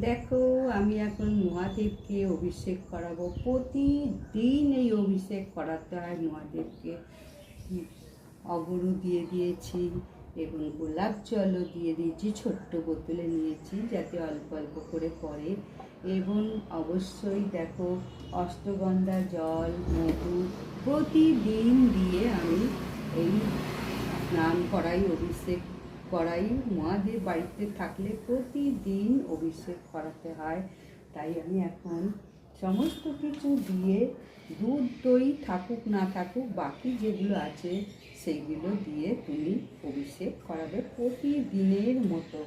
দেখো, আমি এখন মহাদেবকে অভিষেক করাবো। প্রতিদিন এই অভিষেক করাতে হয় মহাদেবকে। অগরু দিয়ে দিয়েছি এবং গোলাপ জলও দিয়ে দিয়েছি, ছোট্ট বোতলে নিয়েছি যাতে অল্প অল্প করে পড়ে। এবং অবশ্যই দেখো, অষ্টগন্ধা জল, মধু প্রতিদিন দিয়ে আমি এই স্নান করাই, অভিষেক করাই। মহাদেব বাড়িতে থাকলে প্রতিদিন অভিষেক করাতে হয়। তাই আমি এখন সমস্ত কিছু দিয়ে, দুধ দই থাকুক না থাকুক, বাকি যেগুলো আছে সেইগুলো দিয়ে তুমি অভিষেক করাবে প্রতিদিনের মতো।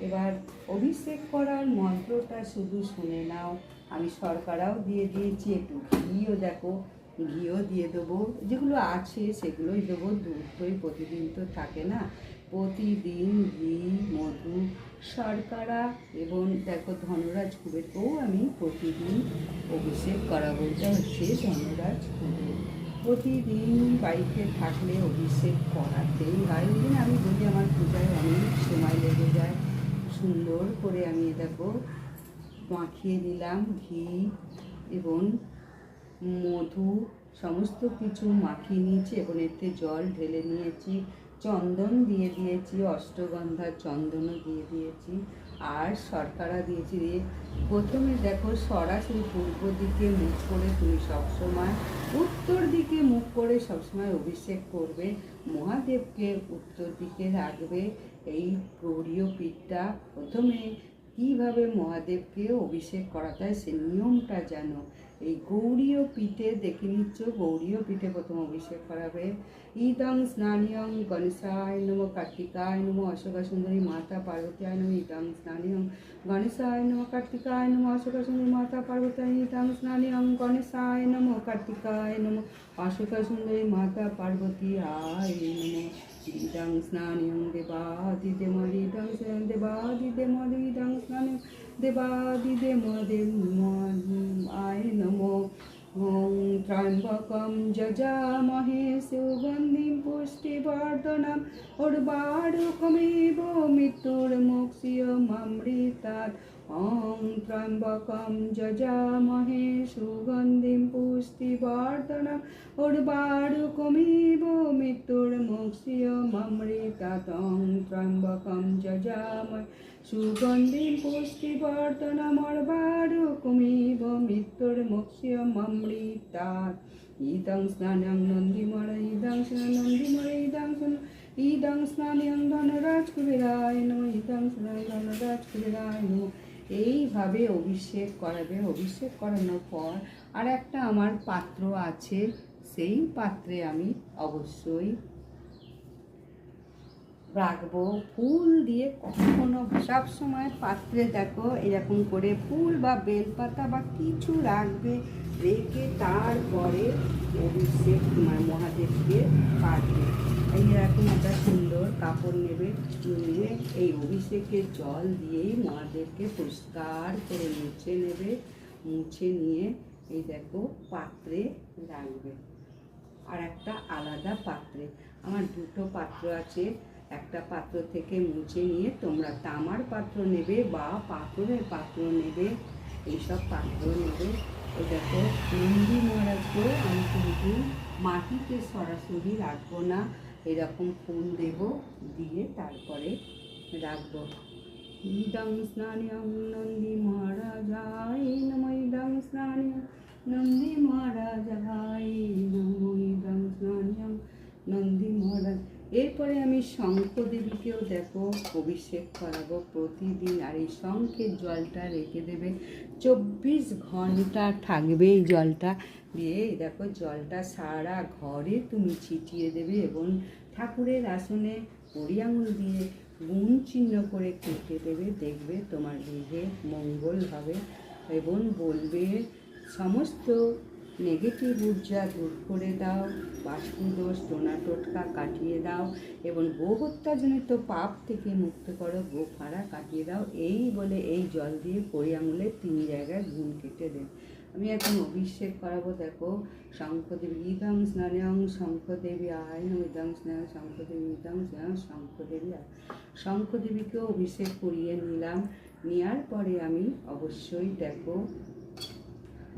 এবার অভিষেক করার মন্ত্রটা শুধু শুনে নাও। আমি শর্করাও দিয়ে দিয়েছি, একটু ঘিও দেখো, ঘিও দিয়ে দেবো। যেগুলো আছে সেগুলোই দেবো, দুধ দই প্রতিদিন তো থাকে না। প্রতিদিন ঘি, মধু, শর্করা এবং দেখো ধনরাজ কুবেরকেও আমি প্রতিদিন অভিষেক করাবো। এটা হচ্ছে ধনরাজ কুবের। প্রতিদিন বাড়িতে থাকলে অভিষেক করাতেই হয়। ওই জন্য আমি বলি আমার পূজায় অনেক সময় লেগে যায়। সুন্দর করে আমি দেখো মাখিয়ে নিলাম, ঘি এবং মধু সমস্ত কিছু মাখিয়ে নিয়েছি এবং এতে জল ঢেলে নিয়েছি, চন্দন দিয়ে দিয়েছি, অষ্টগন্ধার চন্দনও দিয়ে দিয়েছি, আর শর্করা দিয়েছি। দিয়ে প্রথমে দেখো সরাসরি পূর্ব দিকে মুখ করে তুমি সবসময়, উত্তর দিকে মুখ করে সবসময় অভিষেক করবে। মহাদেবকে উত্তর দিকে রাখবে। এই গৌরীয় পীঠটা প্রথমে কীভাবে মহাদেবকে অভিষেক করাতে হয় সে নিয়মটা জানো। এই গৌরীয় পীঠে দেখে নিচ্ছ, গৌরীয় পীঠে প্রথম অভিষেক করাবে। ইদং স্নানিয়ং গণেশায় নম, কার্তিকায় নম, অশোকা সুন্দরী মাতা পার্বতীয় নম। ইদং স্নানিয়ং গণেশায় নম, কার্তিকায় নম, অশোকা সুন্দরী মাতা পার্বতীয়। ইদং স্নানিয়ং গণেশায় নম, কার্তিকায় নম, অশোকা সুন্দরী মাতা পার্বতীয় নম। ইদং স্নানিয়ং দেবাদিদেমরি, ইদং স্নানিয়ং দেবাদিদেমরি, ইদং স্নানিয়ং দেবাদিদেমদেমায় নমো। ওং ত্র্যম্বকং যজামহে সুগন্ধিং পুষ্টিবর্ধনং উর্বারুকমিব মৃত্যুর্মোক্ষ্যমামৃতাৎ। ওং ত্র্যম্বকং যজামহে সুগন্ধিং পুষ্টিবর্ধনং উর্বারুকমিব মৃত্যুর্মোক্ষ্যমামৃতাৎ। ওং ত্র্যম্বকং যজামহে সুগন্ধিং পুষ্টিবর্ধনং উর্বারুকমিব মৃত্যুর্মোক্ষ্যমামৃতাৎ। ইদং স্নানিয়ং নন্দিমর, ইদং স্নানিয়ং নন্দিমর, ইদং স্নানিয়ং ধনরাজ কুবেরায় নমঃ, ইদং স্নানিয়ং ধনরাজ কুবেরায় নমঃ। এইভাবে অভিষেক করাবে। অভিষেক করানোর পর আর একটা আমার পাত্র আছে, সেই পাত্রে আমি অবশ্যই রাখবো ফুল দিয়ে। কখনো সবসময় পাত্রে দেখো এরকম করে ফুল বা বেলপাতা বা কিছু রাখবে, রেখে তারপরে অভিষেক মহাদেবকে কাটবে। এইরকম একটা সুন্দর কাপড় নেবে, নিয়ে এই অভিষেকের জল দিয়েই মহাদেবকে পরিষ্কার করে মুছে নেবে। মুছে নিয়ে এই দেখো পাত্রে রাখবে। আর একটা আলাদা পাত্রে, আমার দুটো পাত্র আছে, একটা পাত্র থেকে মুছে নিয়ে তোমরা তামার পাত্র নেবে বা পাথরের পাত্র নেবে, এইসব পাত্র নেবে। ওই দেখো নন্দী মহারাজকেও আমি কিন্তু মাটিতে সরাসরি রাখবো না, এরকম ফুল দেব, দিয়ে তারপরে রাখবো। ইদং স্নানিয়ং নন্দী মহারাজায় নমঃ, ইদং স্নানিয়ং নন্দী মহারাজায় নমঃ, ইদং স্নানিয়ং নন্দী মহারাজ। এরপরে আমি শঙ্খদেবীকেও দেখো অভিষেক করাবো প্রতিদিন। আর এই শঙ্খের জলটা রেখে দেবে, 24 ঘন্টা থাকবে এই জলটা। দিয়ে দেখো জলটা সারা ঘরে তুমি ছিটিয়ে দেবে এবং ঠাকুরের আসনে কড়ি আঙুল দিয়ে গুণ চিহ্ন করে কেটে দেবে। দেখবে তোমার গৃহে মঙ্গল হবে এবং বলবে সমস্ত নেগেটিভ ঊর্জা দূর করে দাও, বাস্তুদোষ টোনা টোটকা কাটিয়ে দাও এবং গোহত্যাজনিত পাপ থেকে মুক্ত করো, গোফাঁড়া কাটিয়ে দাও। এই বলে এই জল দিয়ে কড়ি আঙুলের 3 জায়গায় গুণ কেটে দেবে। আমি এখন অভিষেক করাবো। দেখো শঙ্খদেবী, ইদং স্নানিয়ং শঙ্খদেবী আয় নমঃ, ইদং স্নানিয়ং শঙ্খদেবী, ইদং স্নানিয়ং শঙ্খদেবী আয়। শঙ্খদেবীকেও অভিষেক করিয়ে নিলাম, নেওয়ার পরে আমি অবশ্যই দেখো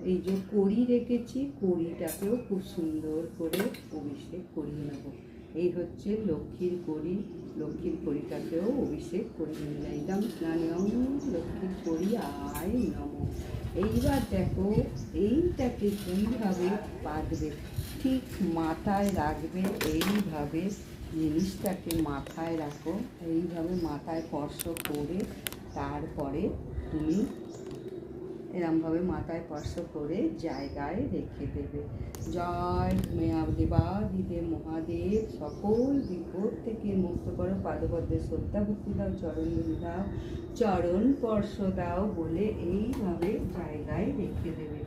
এই যে কড়ি রেখেছি, কড়িটাকেও খুব সুন্দর করে অভিষেক করিয়ে নেব। এই হচ্ছে লক্ষ্মীর কড়ি, লক্ষ্মীর কড়িটাকেও অভিষেক করিয়ে নিলাম। একদম স্নানম লক্ষ্মীর কড়ি আয় নম। এইবার দেখো এইটাকে কীভাবে বাঁধবে, ঠিক মাথায় রাখবে। এইভাবে জিনিসটাকে মাথায় রাখো, এইভাবে মাথায় স্পর্শ করে তারপরে তুমি এরমভাবে মাথায় স্পর্শ করে জায়গায় রেখে দেবে। জয় দেবাদিদেব মহাদেব, সকল বিপদ থেকে মুক্ত করো, পাদপদ্মে শ্রদ্ধা ভক্তি দাও, চরণ দাও, চরণ স্পর্শ দাও বলে এইভাবে জায়গায় রেখে দেবে।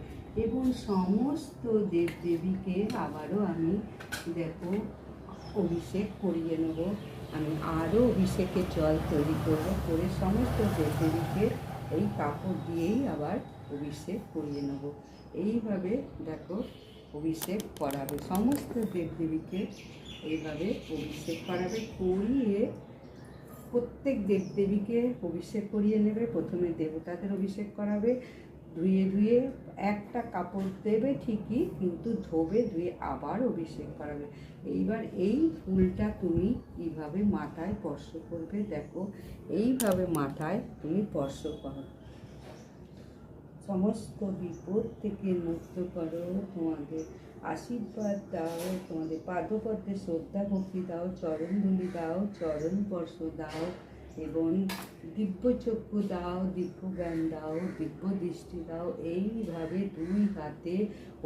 এবং সমস্ত দেবদেবীকে আবারও আমি দেখো অভিষেক করিয়ে নেব। আমি আরও অভিষেকের জল তৈরি করবো, করে সমস্ত দেবদেবীকে এই কাপড় দিয়েই আবার অভিষেক করিয়ে নেব। এইভাবে দেখো অভিষেক করাবে, সমস্ত দেবদেবীকে এইভাবে অভিষেক করাবে। করিয়ে প্রত্যেক দেবদেবীকে অভিষেক করিয়ে নেবে। প্রথমে দেবতাদের অভিষেক করাবে, ধুয়ে ধুয়ে একটা কাপড় দেবে ঠিকই, কিন্তু ধোবে, ধুয়ে আবার অভিষেক করাবে। এইবার এই ফুলটা তুমি এইভাবে মাথায় স্পর্শ করবে। দেখো এইভাবে মাথায় তুমি স্পর্শ করো, সমস্ত বিপদ থেকে মুক্ত করো, তোমাদের আশীর্বাদ দাও, তোমাদের পাদপদ্মে শ্রদ্ধা ভক্তি দাও, চরণ ধুলি দাও, চরণ স্পর্শ দাও, এবং দিব্যচক্ষু দাও, দিব্য জ্ঞান দাও, দিব্য দৃষ্টি দাও। এইভাবে দুই হাতে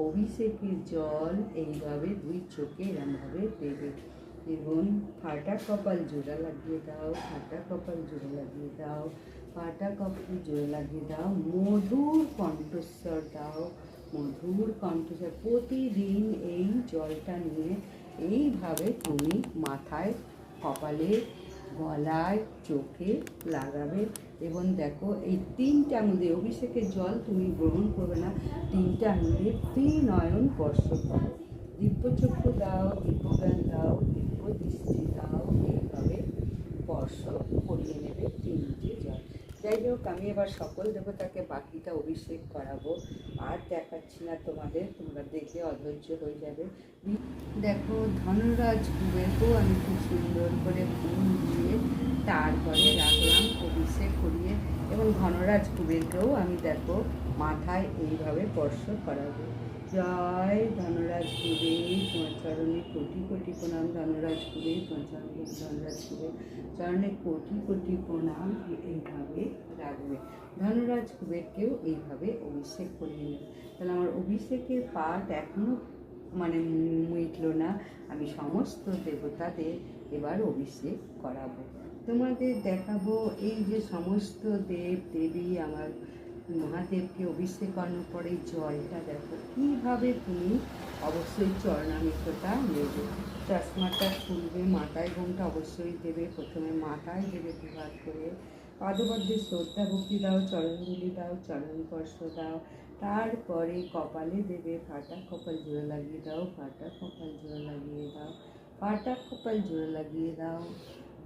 অভিষেকের জল এইভাবে দুই চোখে এরমভাবে দেবে। এবং ফাটা কপাল জোড়া লাগিয়ে দাও, ফাটা কপাল জোড়া লাগিয়ে দাও, ফাটা কপাল জোড়া লাগিয়ে দাও। মধুর কণ্ঠস্বর দাও, মধুর কণ্ঠস্বর। প্রতিদিন এই জলটা নিয়ে এইভাবে তুমি মাথায়, কপালে, গলায়, চোখে লাগাবে। এবং দেখো এই 3টে আঙুলে অভিষেকের জল তুমি গ্রহণ করবে না, 3টে আঙুলে ত্রিনয়ন স্পর্শ করো, দিব্যচক্ষু দাও, দিব্যজ্ঞান দাও, দিব্য দৃষ্টি দাও। এইভাবে স্পর্শ করিয়ে নেবে 3টে জল। যাই হোক, আমি এবার সকল দেবতাকে বাকিটা অভিষেক করাবো, আর দেখাচ্ছি না তোমাদের, তোমরা দেখে অধৈর্য হয়ে যাবে। দেখো ধনরাজ কুবেরকেও আমি খুব সুন্দর করে ফুল দিয়ে তারপরে রাখলাম অভিষেক করিয়ে। এবং ধনরাজ কুবেরকেও আমি দেখো মাথায় এইভাবে স্পর্শ করাবো। জয় ধনরাজ কুবের, তোমার চরণে কোটি কোটি প্রণাম। ধনরাজ কুবের, তোমার চরণে ধনরাজ কুবের, চরণে কোটি কোটি প্রণাম। এইভাবে রাখবে। ধনরাজ কুবেরকেও এইভাবে অভিষেক করিয়ে নেবে। তাহলে আমার অভিষেকের পাঠ এখনও মিটলো না। আমি সমস্ত দেবতাদের এবার অভিষেক করাবো, তোমাদের দেখাবো। এই যে সমস্ত দেব দেবী আমার মহাদেবকে অভিষেক করানোর পরে জলটা দেখো কীভাবে তুমি অবশ্যই চরণামৃতটা নেবে। চশমাটা খুলবে, মাথায় ঘুমটা অবশ্যই দেবে। প্রথমে মাথায় দেবে দুহাত করে, পাদপদ্মে শ্রদ্ধা ভক্তি দাও, চরণগুলি দাও, চরণ স্পর্শ দাও। তারপরে কপালে দেবে, ফাটা কপাল জোড়া লাগিয়ে দাও, ফাটা কপাল জোড়া লাগিয়ে দাও, ফাটা কপাল জোড়া লাগিয়ে দাও।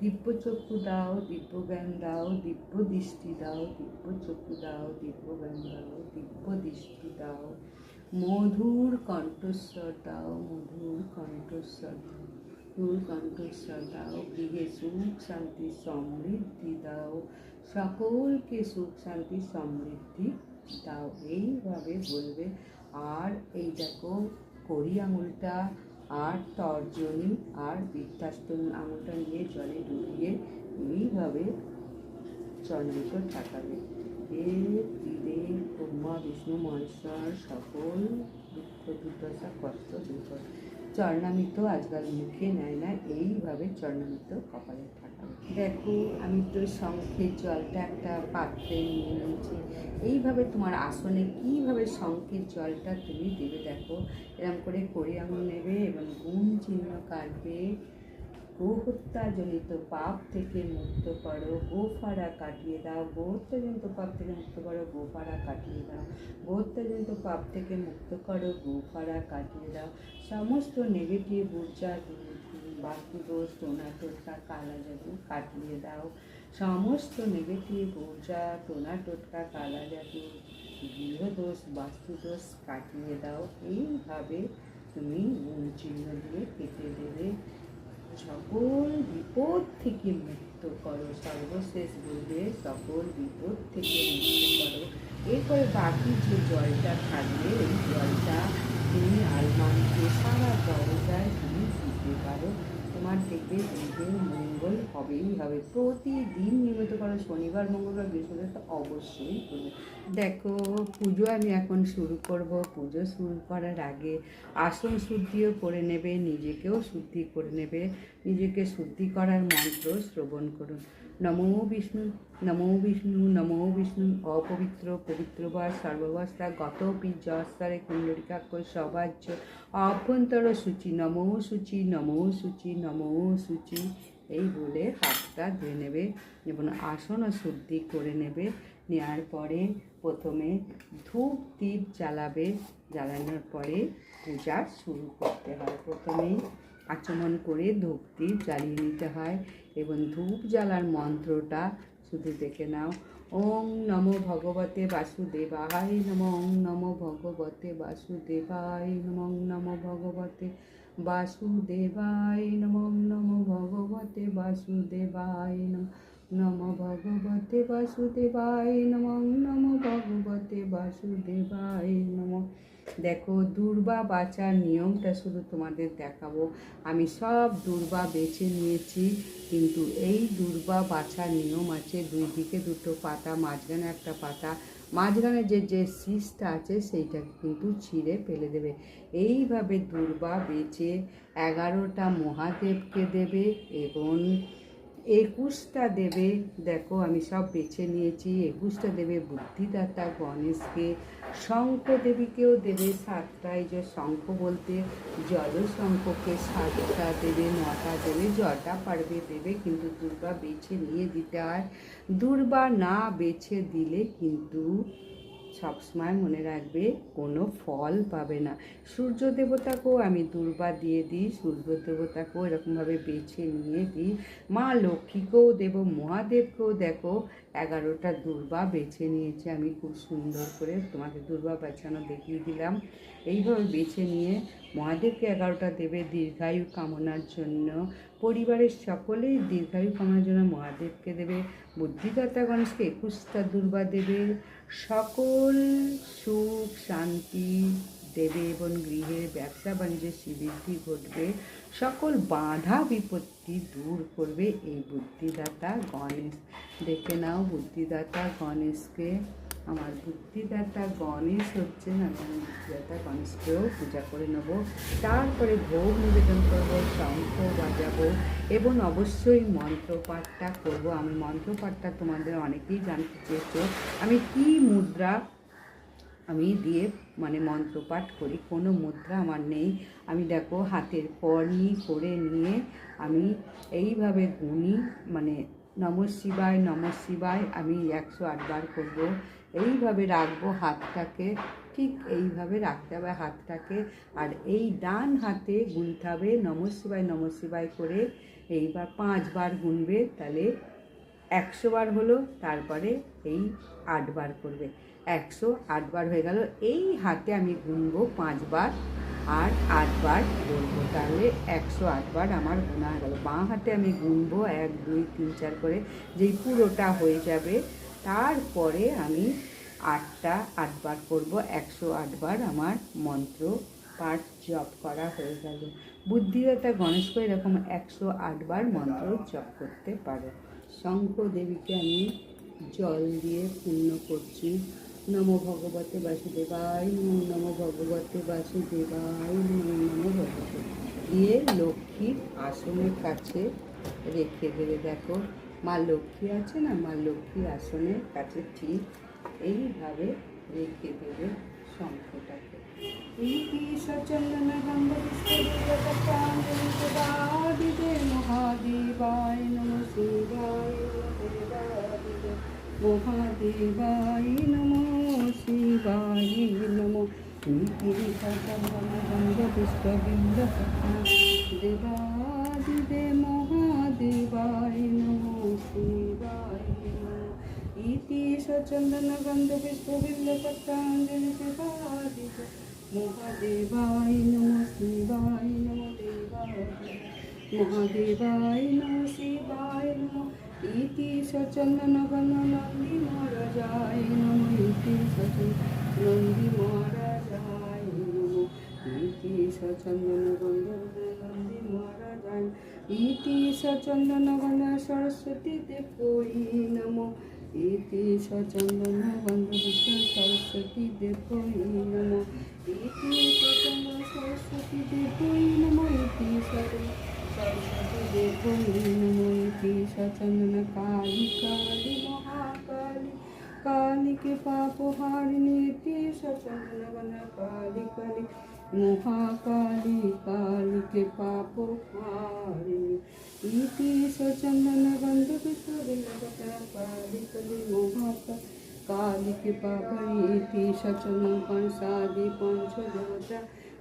দিব্যচক্ষু দাও, দিব্য জ্ঞান দাও, দিব্য দৃষ্টি দাও, দিব্য চক্ষু দাও, দিব্য জ্ঞান দাও, দিব্য দৃষ্টি দাও। মধুর কণ্ঠস্বর দাও, মধুর কণ্ঠস্বর দাও, মধুর কণ্ঠস্বর দাও। গৃহে সুখ শান্তি সমৃদ্ধি দাও, সকলকে সুখ শান্তি সমৃদ্ধি দাও। এইভাবে বলবে। আর এই দেখো কড়ি আঙুলটা আর তর্জনী আর বৃদ্ধাস্তন আঙুলটা নিয়ে জলে ডুবিয়ে এইভাবে চরণামৃত ঠাকাবে। হে ত্রিদেব ব্রহ্মা বিষ্ণু মহেশ্বর, সকল দুঃখ দুর্দশা কষ্ট দূর কর। চরণামৃত আজকাল মুখে নেয় না, এইভাবে চরণামৃত কপালে ঠাকাবে। দেখো আমি তো শঙ্খের জলটা একটা পাত্রে নিয়ে নিয়েছি। এইভাবে তোমার আসনে কীভাবে শঙ্খের জলটা তুমি দেবে দেখো। এরকম করে কড়ি আঙুল নেবে এবং গুণ চিহ্ন কাটবে। গোহত্যাজনিত পাপ থেকে মুক্ত করো, গোফারা কাটিয়ে দাও। গোহত্যাজনিত পাপ থেকে মুক্ত করো, গোফারা কাটিয়ে দাও। গোহত্যাজনিত পাপ থেকে মুক্ত করো, গোফারা কাটিয়ে দাও। সমস্ত নেগেটিভ ঊর্জা, বাস্তুদোষ, টোনা টোটকা, কালা জাদু কাটিয়ে দাও। সমস্ত নেগেটিভ ঊর্জা, টোনা টোটকা, কালা জাদু, গৃহদোষ, বাস্তুদোষ কাটিয়ে দাও। এইভাবে তুমি গুণ চিহ্ন দিয়ে কেটে দেবে। সকল বিপদ থেকে মুক্ত করো, সর্বশেষ বলবে সকল বিপদ থেকে মুক্ত করো। এরপরে বাকি যে জলটা থাকবে, এই জলটা তুমি আলমারিতে সারা দরজায় তুমি দিতে পারো। তোমার দেখবে দেহের মঙ্গল হবেই হবে। প্রতিদিন নিয়মিত করো, শনিবার, মঙ্গলবার, বৃহস্পতিবার তো অবশ্যই করবে। দেখো, পুজো আমি এখন শুরু করব। পুজো শুরু করার আগে আসন শুদ্ধিও করে নেবে, নিজেকেও শুদ্ধি করে নেবে। নিজেকে শুদ্ধি করার মন্ত্র শ্রবণ করুন। নমো বিষ্ণু, নমো বিষ্ণু, নমো বিষ্ণু। অপবিত্র পবিত্র বা সর্বাবস্থা গতপি জস্তরে কুণ্ডলিকাক্ষ সবাজ্য অভ্যন্তর সূচি, নমো সূচি, নমো সূচি, নমো সূচি। এই বলে হাতটা ধুয়ে নেবে এবং আসন শুদ্ধি করে নেবে। নেওয়ার পরে প্রথমে ধূপ দীপ জ্বালাবে। জ্বালানোর পরে পূজা শুরু করতে হয়। প্রথমেই আচমন করে ধূপ দীপ জ্বালিয়ে নিতে হয় এবং ধূপ জ্বালার মন্ত্রটা শুধু দেখে নাও। ওং নমো ভগবতে বাসুদেবায় নমঃ, ওং নমো ভগবতে বাসুদেবায় নমঃ, ওং নমো ভগবতে বাসুদেবায় নমঃ, ওং নমো ভগবতে বাসুদেবায় নমঃ, নমো ভগবতে বাসুদেবায় নমঃ, ওং নমো ভগবতে বাসুদেবায় নমঃ। দেখো, দূর্বা বাঁচার নিয়মটা শুধু তোমাদের দেখাবো। আমি সব দূর্বা বেছে নিয়েছি, কিন্তু এই দূর্বা বাঁচার নিয়ম আছে। দুই দিকে দুটো পাতা, মাঝখানে একটা পাতা। মাঝখানে যে শীষটা আছে সেইটাকে কিন্তু ছিঁড়ে ফেলে দেবে। এইভাবে দূর্বা বেছে 11টা মহাদেবকে দেবে এবং 21টা দেবে। দেখো, আমি সব বেছে নিয়েছি। 21টা দেবে বুদ্ধিদাতা গণেশকে, শঙ্খ দেবীকেও দেবে 7টা। এই যে শঙ্খ বলতে জল শঙ্খকে 7টা দেবে, 9টা দেবে, জটা পারবে দেবে, কিন্তু দূর্বা বেছে নিয়ে দিতে হয়। দূর্বা না বেছে দিলে কিন্তু সবসময় মনে রাখবে কোনো ফল পাবে না। সূর্য দেবতাকেও আমি দূর্বা দিয়ে দিই, সূর্য দেবতাকেও এরকমভাবে বেছে নিয়ে দিই। মা লক্ষ্মীকেও দেব, মহাদেবকেও দেখো 11টা দূর্বা বেছে নিয়েছে আমি খুব সুন্দর করে। তোমাদের দূর্বা বেছানো দেখিয়ে দিলাম। এইভাবে বেছে নিয়ে মহাদেবকে 11টা দেবে দীর্ঘায়ু কামনার জন্য। পরিবারের সকলেই দীর্ঘায়ু কামনার জন্য মহাদেবকে দেবে। বুদ্ধিদাতা গণেশকে 21টা দূর্বা দেবে। সকল সুখ শান্তি দেবে এবং গৃহের ব্যবসা বাণিজ্যের শ্রীবৃদ্ধি ঘটবে। সকল বাধা বিপত্তি দূর করবে এই বুদ্ধিদাতা গণেশ। দেখে নাও বুদ্ধিদাতা গণেশকে। আমার বুদ্ধিদাতা গণেশ হচ্ছেন, আমি বুদ্ধিদাতা গণেশকেও পূজা করে নেব। তারপরে ভোগ নিবেদন করবো, শঙ্খ বাজাবো এবং অবশ্যই মন্ত্রপাঠটা করব। আমি মন্ত্রপাঠটা তোমাদের অনেকেই জানতে চেয়েছো আমি কি মুদ্রা আমি দিয়ে মন্ত্রপাঠ করি। কোনো মুদ্রা আমার নেই। আমি দেখো হাতের কর্ণি করে নিয়ে আমি এইভাবে গুনি, নমঃ শিবায় নমঃ শিবায় আমি 108 বার করবো। এইভাবে রাখবো হাতটাকে, ঠিক এইভাবে রাখতে হবে হাতটাকে। আর এই ডান হাতে গুনতে হবে নমঃ শিবায় করে। এইবার 5 বার গুনবে, তাহলে 100 বার হলো। তারপরে এই 8 বার করবে, 108 বার হয়ে গেল। এই হাতে আমি গুনবো 5 বার আর 8 বার বলবো, তাহলে 108 বার আমার গোনা হয়ে গেল। বাঁ হাতে আমি গুনবো 1 2 3 4 করে, যেই পুরোটা হয়ে যাবে। তারপরে আমি 8 বার করবো, 108 বার আমার মন্ত্র পাঠ জপ করা হয়ে গেল। বুদ্ধিদাতা গণেশকে এরকম 108 বার মন্ত্র জপ করতে পারো। শঙ্খ দেবীকে আমি জল দিয়ে পূর্ণ করছি। নমো ভগবতে বাসুদেবায় নমঃ, নমো ভগবতে বাসুদেবায় নমঃ, নমো ভগবতে দিয়ে লক্ষ্মীর আসনের কাছে রেখে দেবে। দেখো, মা লক্ষ্মী আছে না, মা লক্ষ্মীর আসনের কাছে ঠিক এইভাবে রেখে দেবে শঙ্খটাকে। মহাদেবায় নমঃ শিবায় মহাদেবায় নমঃ শিবায় নমঃ। দেবাদিদে মহাদেব देवाय नमो शिवाय नमः इति सचन्दनगन्धपुष्पबिल्वपत्राञ्जलिप्रसादित महादेवाय नमः शिवाय नमो महादेवाय नमः शिवाय नमः इति सचन्दनगन्धनन्दि महाराजाय नमः इति सचन्दनन्दि महाराजाय नमः इति सचन्दनगन्धनन्दि महाराजाय इति सचन्दनगन्ध सरस्वती देवै नमः इति सचन्दनगन्ध सरस्वती देवै नमः इति सचन्दन सरस्वती देवै नमः इति सरस्वती देवै नमः इति सचन्दन काली काली महाकाली काली के पाप हारिणी इति सचन्दन काली काली महाकाली काली के पाप हारिणी इति सचन्दन गंध पुष्पबिल्वपत्र काली काली महाकाली काली के पाप इति सचन्दन पंचादि पंचदेवता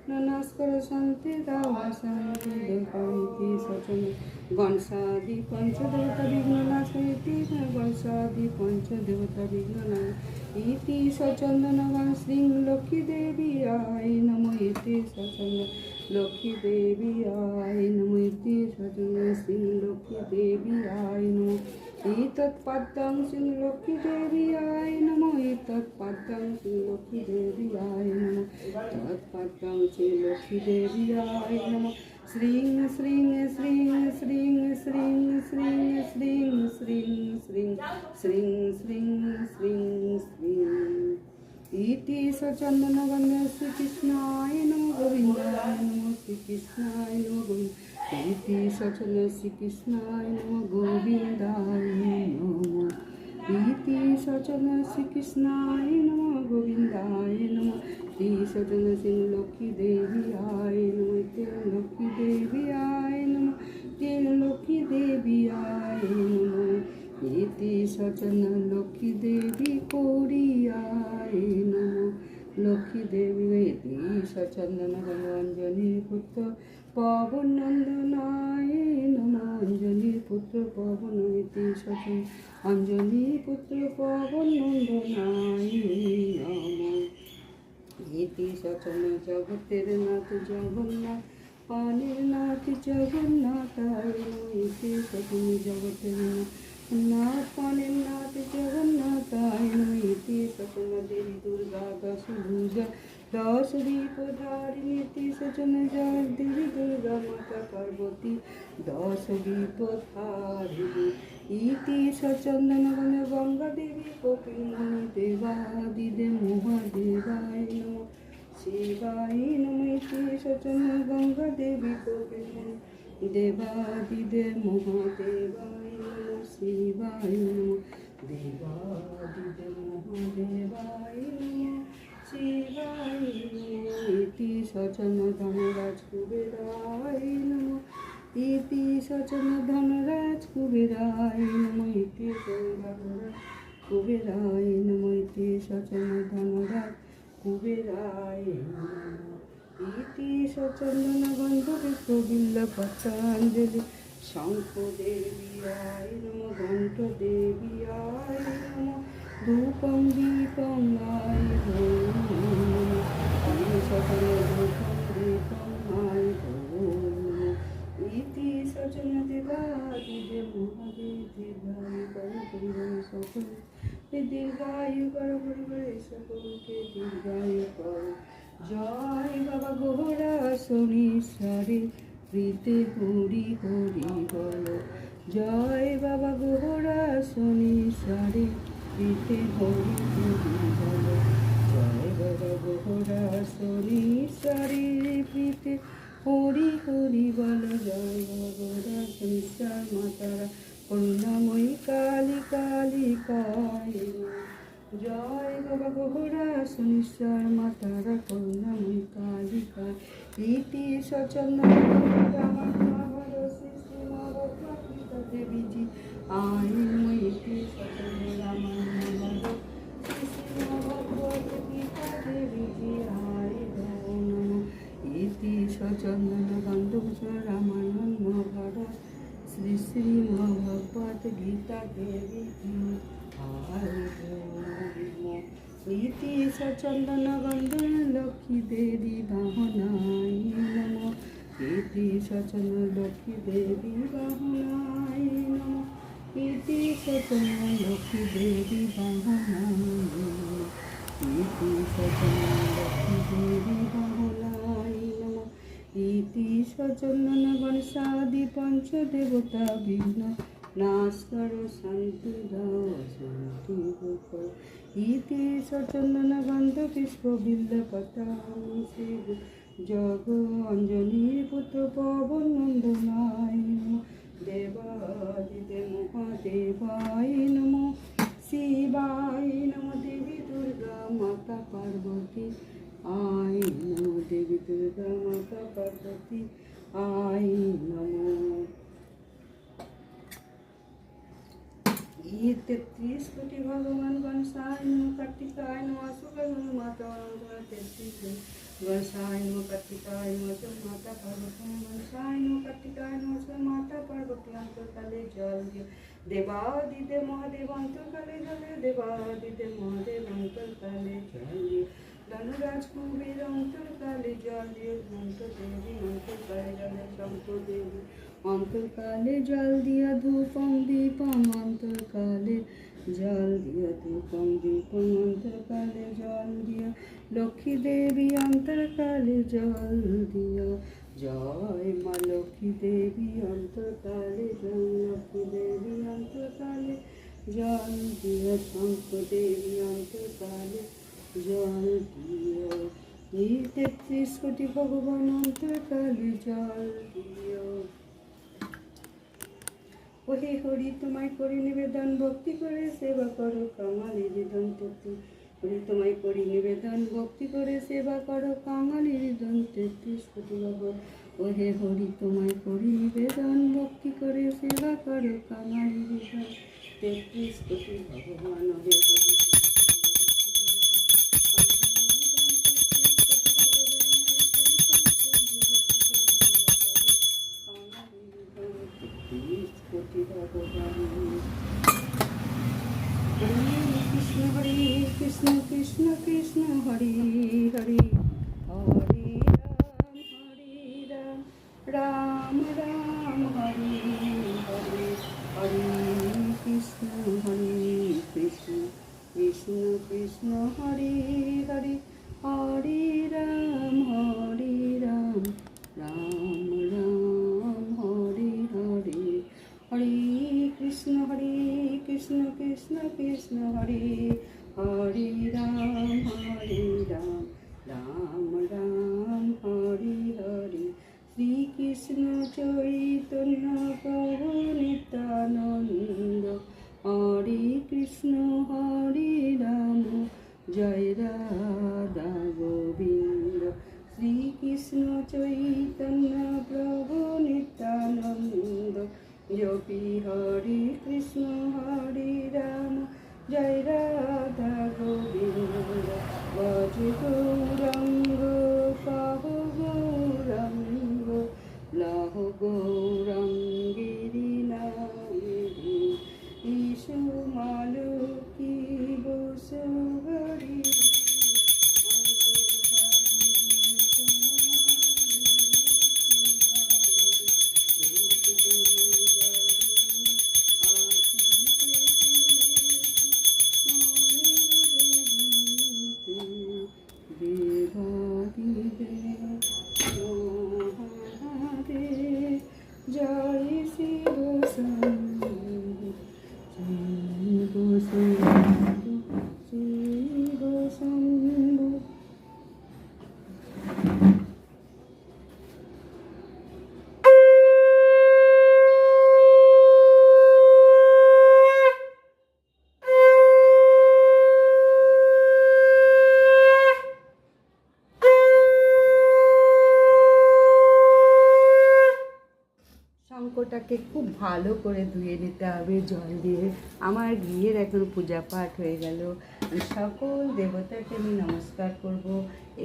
नमस्कार शांति दावा शांति देवती सचन्दन गणसादि पंचदेवता विघ्ननाश इति गणसादि पंचदेवता विघ्ननाश इति सचन्दन गण श्री लक्ष्मी देवी आय नमो इति सचन्दन लक्ष्मी देवी आय नमो इति सचन्दन श्री लक्ष्मी देवी आय नमो इतत्पदं श्री लक्ष्मी देवी आय नमो इतत्पदं श्री लक्ष्मी देवी आय नमो तत्पदं श्री लक्ष्मी देवी आय नमो श्रीं श्रीं श्रीं श्रीं श्रीं श्रीं श्रीं श्रीं श्रीं श्रीं श्रीं श्रीं श्रीं इति सचन्दनगन्ध श्रीकृष्णाय नमो गोविन्दाय नमो श्रीकृष्णाय नमो गोविन्द इति सचन्दन श्रीकृष्णाय नमो गोविन्दाय नमो इति सचन्दन श्रीकृष्णाय नमो गोविन्दाय नमो इति सचन्दन श्री लक्ष्मी देवी आय नमो इति लक्ष्मी देवी आय नमो इति लक्ष्मी देवी आय नमो इति सचन्दन लक्ष्मी देवी कोरियाय नमो लक्ष्मी देवी इति सचन्दन अंजनी पुत्र पवन नंदनाय नमो अंजनी पुत्र पवन इति सचन्दन अंजनी पुत्र पवन नंदनाय नमो इति सचन्दन जगतेर नाथ जगन्नाथ पानेर नाथ जगन्नाथाय नमो इति सचन्दन जगतेर नाथ पानेर नाथ जगन्नाथाय नमो इति सचन्दन देवी दुर्गा दश भुजा दश दीपधारिणी इति सचन्दन देवी दुर्गा माता पार्वती दश दीपधारिणी इति सचन्दन गंगा देवी कपिलमुनि देवादिदेव महादेवाय नमो शिवाय नमो इति सचन्दन गंगा देवी कपिलमुनि देवादिदेव महादेवाय नमो शिवाय नमो देवादिदेव महादेवाय नमो शिवाय नमो इति सचन्दन धनराज कुबेराय नमो इति सचन्दन धनराज कुबेराय नमो इति धनराज कुबेराय नमो इति सचन्दन धनराज कुबेराय नमो इति सचन्दन गन्ध पुष्पबिल्वपत्राञ्जलि शंख देवी आय नमो घंट देवी आय नमो धूपं दीपं आय नमो सचन्दन धूपं दीपं आय नमो इति सचन्दन देवादिदेव महादेवाय कर परिवार सकल दीर्घायु कर परिवार सकलके दीर्घायु कर जय बाबा गोहरा शनिश्वरी প্রীতে হরি হরি বল জয় বাবা গোহরা শনিশ্বরে প্রীতে হরি হরি বল জয় বাবা গোহরা শনিশ্বরে প্রীতে হরি হরি বল জয় বাবা গোহরা শনিশ্বর মাতারা করুণাময়ী কালী কালী কালী জয় বাবা গোহরা শনিশ্বর মাতারা করুণাময়ী কালী কালী ইতি সচন্দন রামায়ণ মহাভারত শ্রী মহাভারত দেবীজি আইন ইতি সচন্দন রামায়ণ মহাভারত শ্রী মহাভারত গীতা দেবীজি আইন নম ইতি সচন্দন গন্ধভূষণ রামায়ণ মহাভারত শ্রী শ্রী ইতি সচন্দন গন্ধন লক্ষ্মী দেবী বাহনাই নমঃ। ইতি সচন্দন লক্ষ্মী দেবী বাহনাই নমঃ। ইতি সচন্দন লক্ষ্মী দেবী বাহনাই নমঃ। ইতি সচন্দন লক্ষ্মী দেবী বাহনাই নমঃ। ইতি সচন্দন গণসাদি পঞ্চদেবতা বিঘ্ন নাশ করো শান্তি দাও শান্তি করো। ইতি সচন্দন গন্ধ পুষ্প বিল্ল পতামি শিব জগ অঞ্জনীর পুত্র পবন নন্দনায় নমঃ। দেবাদিদেব মহাদেবায় নমঃ। শিবায় নমঃ। দেবী দুর্গা মাতা পার্বতী আয় নমঃ। দেবী দুর্গা মাতা পার্বতী আয় নমঃ। ये 33 कोटि भगवान गणसाय नमः। कार्तिकाय नमः। शुक्ल माता 33 गणसाय नमः। कार्तिकाय नमः। माता पार्वती गणसाय नमः। कार्तिकाय नमः। माता पार्वती अंतरकाले जल दियो। देवादिदेव महादेव अंतरकाले जल दियो। देवादिदेव महादेव अंतरकाले जल दियो। धनुराज कुबेर अंतरकाले जल दियो। मंत्र देवी अंतरकाले जल दियो। शंकर देवी अंतरकाले जल दिया। धूपम दीपम अंतरकाले जल दिया। धूपम दीपम अंतरकाले जल दिया। लक्ष्मी देवी अंतरकाले जल दिया। जय माँ लक्ष्मी देवी अंतरकाले जल। लक्ष्मी देवी अंतरकाले जल दिया। शंकर देवी अंतरकाले जल दिया। ये 33 कोटि भगवान अंतरकाले जल दिया। ওহে হরি তোমায় করি নিবেদন ভক্তি করে সেবা করো কাঙালি হৃদন তেত্রিশ। হরি তোমায় করি নিবেদন ভক্তি করে সেবা করো কাঙালি হৃদন 33 কোটি ভগবান। ওহে হরি তোমায় করি নিবেদন ভক্তি করে সেবা করো কাঙালি হৃদন 33 কোটি ভগবান। ওহে হরি कृष्ण हरे कृष्ण कृष्ण कृष्ण हरे हरे हरे राम राम राम हरे हरे हरे कृष्ण कृष्ण कृष्ण हरे हरे हरे राम राम राम हरे हरे हरे कृष्ण कृष्ण कृष्ण हरे हरे राम राम राम हरे हरे। श्री कृष्ण चैतन्य प्रभु नित्यानंद हरे कृष्ण हरे राम जय राधा गोविंद। श्री कृष्ण चैतन्य प्रभु नित्यानंद गोपी हरे कृष्ण हरे राम जय राधा गोविंद। भज गौरंग कहो गौरंग लहो गौरंगिरी नामिनी ईशु मालुकी बोसो हरि। जय शिव शंभु शिव शंभु। শঙ্কটাকে খুব ভালো করে ধুয়ে নিতে হবে জল দিয়ে। আমার গৃহের এখন পূজা পাঠ হয়ে গেল। সকল দেবতাকে আমি নমস্কার করব।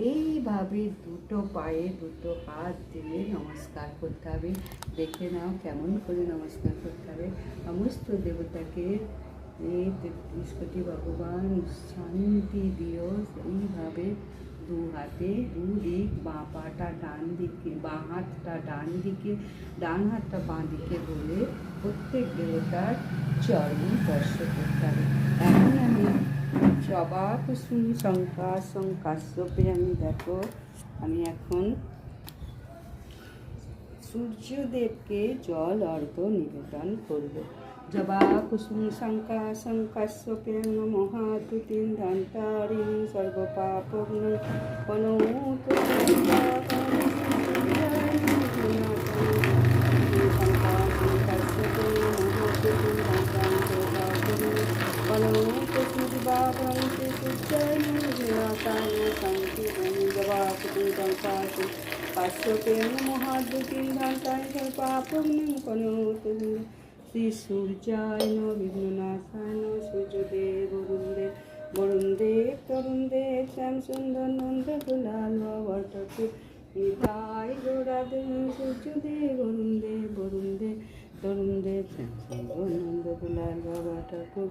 এইভাবে দুটো পায়ে দুটো হাত দিয়ে নমস্কার করতে হবে। দেখে নাও কেমন করে নমস্কার করতে হবে। সমস্ত দেবতাকে এই 33 কোটি ভগবান শান্তি দিও। এইভাবে দু হাতে দুদিক, বাঁ পাটা ডান দিকে, বাঁ হাতটা ডান দিকে, ডান হাতটা বাঁ দিকে বলে প্রত্যেক দেবতার চরণে স্পর্শ করতে হবে। এখন আমি জবা কুসুম শঙ্কাসং কাশ্যপে আমি এখন সূর্যদেবকে জল অর্ঘ্য নিবেদন করব। জবা কুসুম শঙ্কাসং কাশ্যপে নমঃ তুতিং ধন্তারিণী সর্বপাপগ্ন পনৌতু শ্রী সূর্যায় বিঘ্ননাশায় সূর্যদেব বরুণ দেব তরুণ দেব শ্যাম সুন্দর নন্দ দুলাল বটকে নিতাই গৌরাধে সূর্যদেব বরুণ দেব তরুণ দেব শ্যাম সুন্দর নন্দ দুলাল বটকে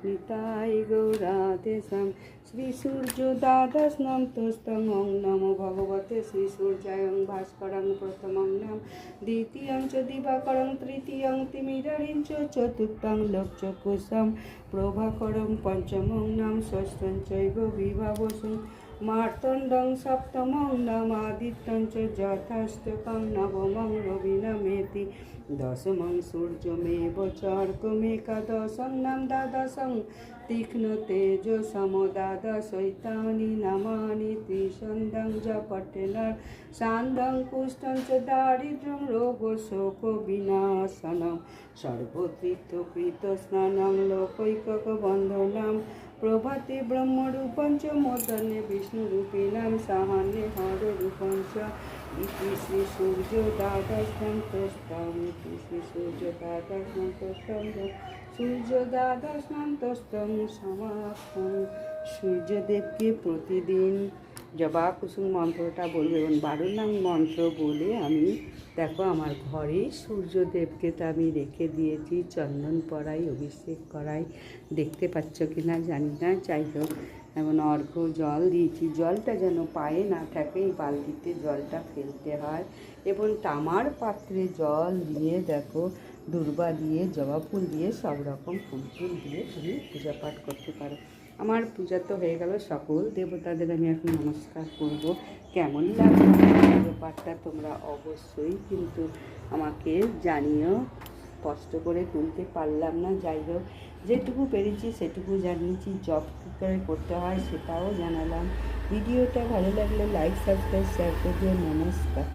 নিতাই গৌরাধে শ্যাম। শ্রী সূর্য দ্বাদশ নাম তোস্তং ওং নমো ভগবতে শ্রী সূর্যায়ং ভাস্করং প্রথমং নাম দ্বিতীয়ং চ দিবাকরং তৃতীয়ং তিমিরারিং চ চতুর্থং লোকচক্ষুষং প্রভাকরং পঞ্চমং নাম ষষ্ঠং চৈব বিভাবসং মার্তণ্ডং সপ্তমং নাম আদিত্যং চ যথাষ্টকং নবমং রবিনমেতি দশমং সূর্যমেব চর্কমেকাদশং নাম দ্বাদশং তীক্ষ্ণ তেজ সমদাদশৈতানি নামানি ত্রিসন্ধং জপটেনর সান্ধং কুষ্ঠং চ দারিদ্র্যং রোগ শোক বিনাশনং সর্বতীর্থকৃত স্নানং লোকৈকক বন্ধনাম প্রভাতে ব্রহ্মরূপং চ মদনে বিষ্ণুরূপিণাং সাহান্যে হররূপং চ ইতি শ্রী সূর্য দ্বাদশং তোস্তং শ্রী সূর্য দ্বাদশং তোস্তং সূর্য দ্বাদশং তোস্তং সমাপ্তং। সূর্যদেবকে প্রতিদিন জবা কুসুম মন্ত্রটা বলবো এবং 12 নং মন্ত্র বলে আমি দেখো আমার ঘরে সূর্যদেবকে তো আমি রেখে দিয়েছি, চন্দন পরাই, অভিষেক করাই, দেখতে পাচ্ছ কি না জানি না। যাই হোক এমন অর্ঘ্য জল দিয়েছি, জলটা যেন পায়ে না থাকে এই বালতিতে জলটা ফেলতে হয় এবং তামার পাত্রে জল দিয়ে দেখো দূর্বা দিয়ে জবা ফুল দিয়ে সব রকম ফুল টুল দিয়ে তুমি পূজা পাঠ করতে পারো। আমার পূজা তো হয়ে গেল, সকল দেবতাদের আমি এখন নমস্কার করব। কেমন লাগবে পুজো পাঠটা তোমরা অবশ্যই কিন্তু আমাকে জানিও। কষ্ট করে তুলতে পারলাম না, যাই হোক যেটুকু পেরেছি সেটুকু জানিয়েছি। জব কী করে করতে হয় সেটাও জানালাম। ভিডিওটা ভালো লাগলে লাইক, সাবস্ক্রাইব, শেয়ার করে দিও। নমস্কার।